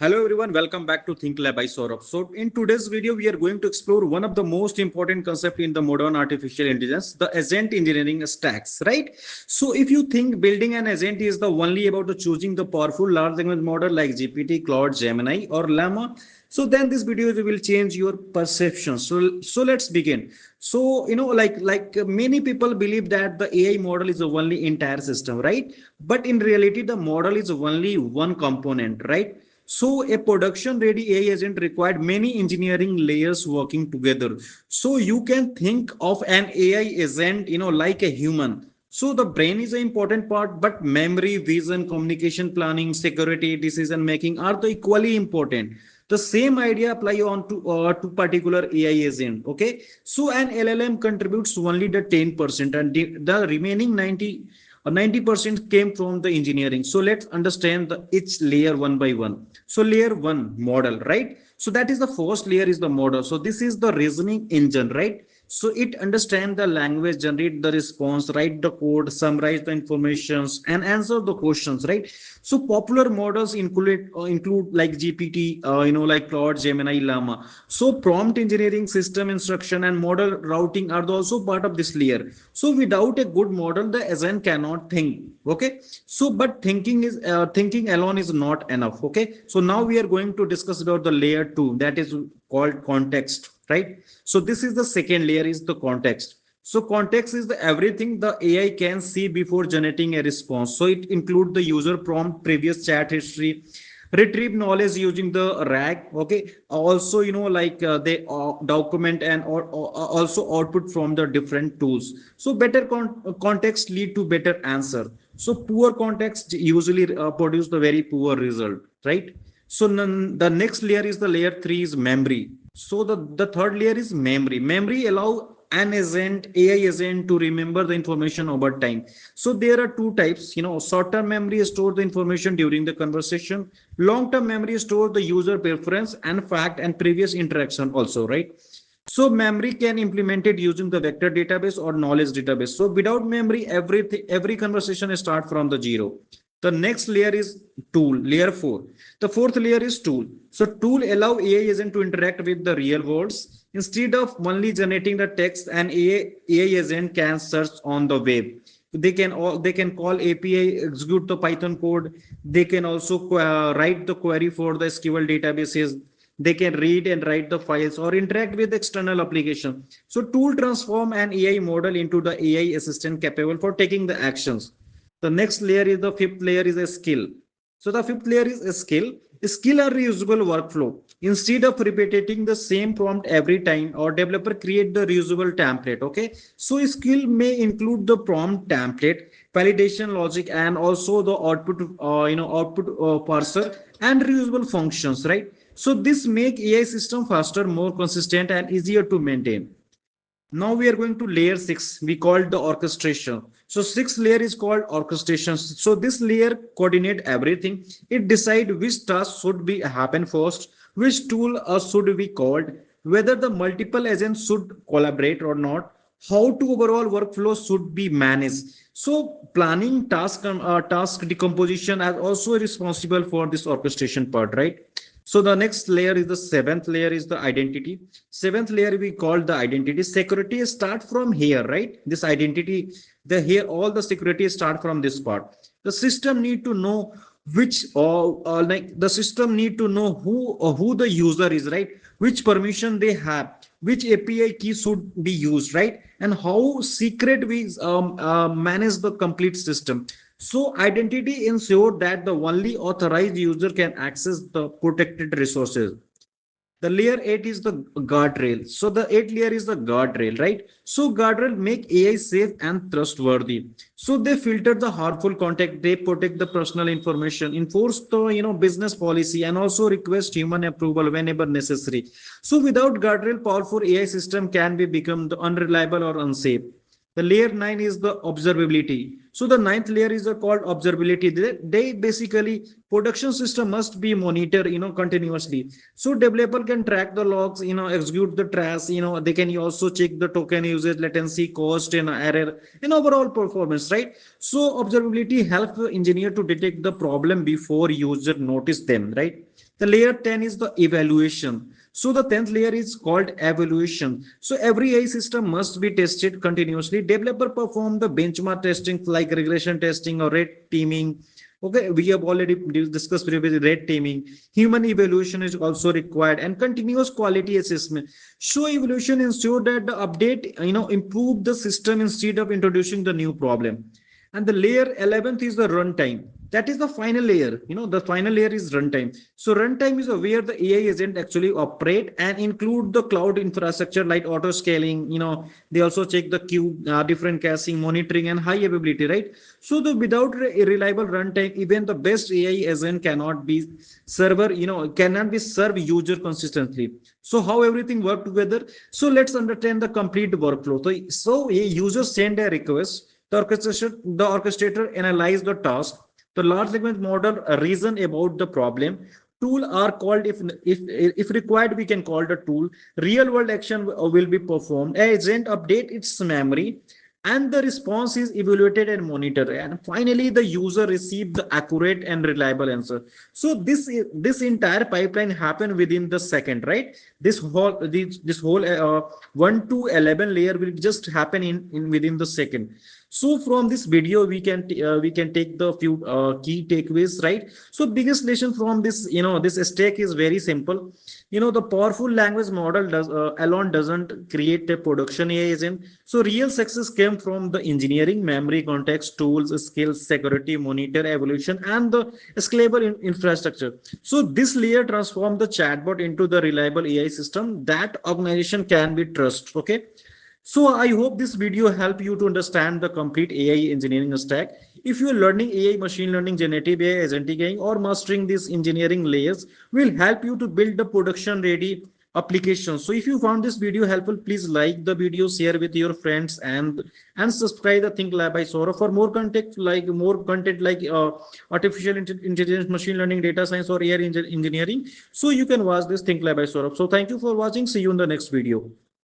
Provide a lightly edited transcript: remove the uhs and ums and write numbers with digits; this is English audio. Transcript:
Hello everyone, welcome back to Think Lab by Saurabh. So in today's video, we are going to explore one of the most important concepts in the modern artificial intelligence, the agent engineering stacks, right? So if you think building an agent is the only about the choosing the powerful large language model like GPT, Claude, Gemini or Llama, so then this video will change your perception. So let's begin. So like many people believe that the AI model is the only entire system, right? But in reality, the model is only one component, right? So a production ready AI agent required many engineering layers working together. So you can think of an AI agent, like a human. So the brain is an important part, but memory, vision, communication planning, security, decision making are the equally important. The same idea apply on to particular AI agent. Okay. So an LLM contributes only the 10% and the remaining 90% came from the engineering. So let's understand each layer one by one. So layer one, model, right? So that is the first layer is the model. So this is the reasoning engine, right? So it understand the language, generate the response, write the code, summarize the informations, and answer the questions, right? So popular models include like GPT, like Claude, Gemini, Llama. So prompt engineering, system instruction, and model routing are also part of this layer. So without a good model, the agent cannot think. Okay. So but thinking alone is not enough. Okay. So now we are going to discuss about the layer two, that is called context, right? So this is the second layer is the context. So context is the everything the AI can see before generating a response. So it includes the user prompt, previous chat history, retrieve knowledge using the RAG. Okay. Also, they document and or also output from the different tools. So better context lead to better answer. So poor context usually produce the very poor result, right? So the next layer is the layer three is memory. So the third layer is memory. Memory allow an agent, AI agent to remember the information over time. So there are two types, short-term memory store the information during the conversation. Long-term memory store the user preference and fact and previous interaction also, right? So memory can implement it using the vector database or knowledge database. So without memory, every conversation start from the zero. The next layer is tool, layer four. The fourth layer is tool. So tool allow AI agent to interact with the real worlds. Instead of only generating the text, an AI agent can search on the web. They can call API, execute the Python code. They can also write the query for the SQL databases. They can read and write the files or interact with external application. So tool transform an AI model into the AI assistant capable for taking the actions. The next layer is the fifth layer is a skill. So the fifth layer is a skill. A skill or reusable workflow. Instead of repeating the same prompt every time, or developer create the reusable template. Okay. So a skill may include the prompt template, validation logic, and also the output parser and reusable functions, right? So this make AI system faster, more consistent, and easier to maintain. Now we are going to layer six. We call it the orchestration. So sixth layer is called orchestration. So this layer coordinate everything. It decide which task should be happen first, which tool should be called, whether the multiple agents should collaborate or not, how to overall workflow should be managed. So planning task decomposition is also responsible for this orchestration part, right? So the next layer is the seventh layer is the identity. Seventh layer we call the identity. Security start from here, right? This identity, the here all the security start from this part. The system need to know which like the system need to know who the user is, right? Which permission they have, which API key should be used, right? And how secret we manage the complete system. So identity ensure that the only authorized user can access the protected resources. The layer 8 is the guardrail. So the 8th layer is the guardrail, right? So guardrail make AI safe and trustworthy. So they filter the harmful content, they protect the personal information, enforce the business policy, and also request human approval whenever necessary. So without guardrail, powerful AI system can be become the unreliable or unsafe. The layer 9 is the observability. So the ninth layer is called observability. They basically production system must be monitored, continuously. So developer can track the logs, execute the trace, they can also check the token usage, latency, cost, and error, and overall performance, right? So observability helps the engineer to detect the problem before user notice them, right? The layer 10 is the evaluation. So the 10th layer is called evaluation. So every AI system must be tested continuously. Developer perform the benchmark testing like regression testing or red teaming. Okay, we have already discussed previously red teaming. Human evaluation is also required and continuous quality assessment. So evaluation ensure that the update, improve the system instead of introducing the new problem. And the layer 11th is the runtime. That is the final layer. The final layer is runtime. So runtime is where the AI agent actually operate and include the cloud infrastructure like auto scaling. They also check the queue, different caching, monitoring, and high availability, right? So the without a reliable runtime, even the best AI agent cannot be cannot be serve user consistently. So how everything work together? So let's understand the complete workflow. So a user send a request, the orchestrator analyze the task. The large language model reason about the problem. Tool are called if required, we can call the tool. Real world action will be performed. Agent update its memory, and the response is evaluated and monitored. And finally, the user receives the accurate and reliable answer. So this entire pipeline happen within the second, right? This whole 1 to 11 layer will just happen in within the second. So from this video we can take the few key takeaways, right? So biggest lesson from this, this stack is very simple. The powerful language model does alone doesn't create a production AI agent. So real success came from the engineering, memory, context, tools, skills, security, monitor, evolution, and the scalable infrastructure. So this layer transformed the chatbot into the reliable AI system that organization can be trust. Okay. So I hope this video helped you to understand the complete AI engineering stack. If you are learning AI, machine learning, generative AI, agentic AI, or mastering these engineering layers, will help you to build the production ready application. So if you found this video helpful, please like the video, share with your friends, and subscribe the Think Lab by Saurabh for more content like artificial intelligence, machine learning, data science, or AI engineering. So you can watch this Think Lab by Saurabh. So thank you for watching. See you in the next video.